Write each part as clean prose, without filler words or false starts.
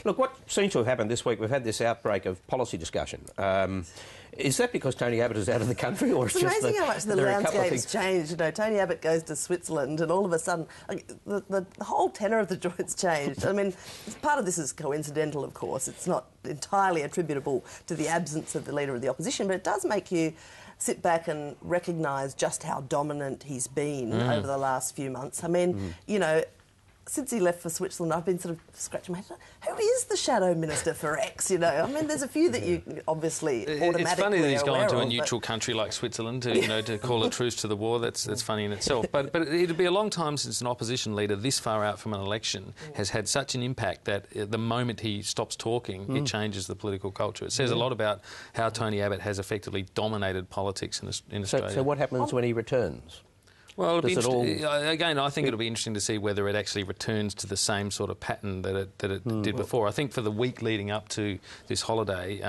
Look, what seems to have happened this week, we've had this outbreak of policy discussion. Is that because Tony Abbott is out of the country, or it's amazing how much the landscape's changed? You know, Tony Abbott goes to Switzerland, and all of a sudden, the whole tenor of the joint's changed. I mean, part of this is coincidental, of course. It's not entirely attributable to the absence of the leader of the opposition, but it does make you sit back and recognise just how dominant he's been over the last few months. I mean, you know, since he left for Switzerland, I've been sort of scratching my head. Who is the Shadow Minister for X, you know? I mean, there's a few that you obviously automatically It's funny that he's gone to a of, neutral country like Switzerland to, you know, to call a truce to the war. That's funny in itself. But it'd be a long time since an opposition leader this far out from an election has had such an impact that the moment he stops talking, it changes the political culture. It says a lot about how Tony Abbott has effectively dominated politics in Australia. So what happens when he returns? Well, again, I think it'll be interesting to see whether it actually returns to the same sort of pattern that it did before. I think for the week leading up to this holiday,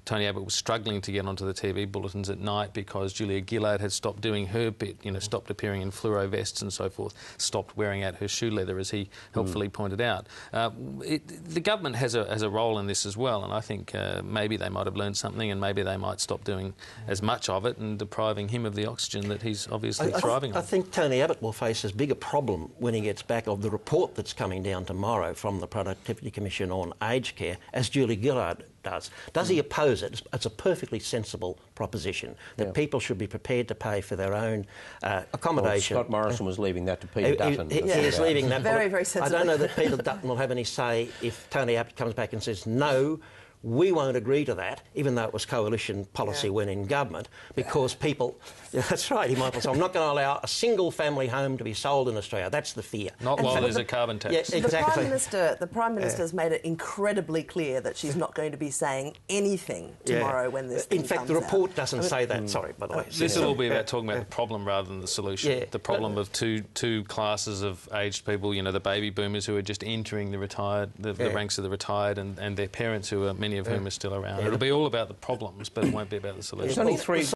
Tony Abbott was struggling to get onto the TV bulletins at night because Julia Gillard had stopped doing her bit, you know, stopped appearing in fluoro vests and so forth, stopped wearing out her shoe leather, as he helpfully pointed out. The government has a role in this as well, and I think maybe they might have learned something, and maybe they might stop doing as much of it and depriving him of the oxygen that he's obviously thriving on. I think Tony Abbott will face as big a problem when he gets back of the report that's coming down tomorrow from the Productivity Commission on aged care as Julie Gillard does. Does he oppose it? It's a perfectly sensible proposition that people should be prepared to pay for their own accommodation. Well, Scott Morrison was leaving that to Peter Dutton. He is leaving that. Very, very sensible. I don't know that Peter Dutton will have any say if Tony Abbott comes back and says no. We won't agree to that, even though it was coalition policy when in government, because people... Yeah, that's right, he might say, I'm not going to allow a single family home to be sold in Australia. That's the fear. Not while there's a carbon tax. Yeah, exactly. The Prime Minister has made it incredibly clear that she's not going to be saying anything tomorrow when this thing In fact, comes the report out. doesn't say that. Sorry, by the way. This will all be about talking about the problem rather than the solution. Yeah. The problem of two classes of aged people, you know, the baby boomers who are just entering the retired, the ranks of the retired, and their parents who are, many of whom are still around. It'll be all about the problems, but it won't be about the solutions. There's only three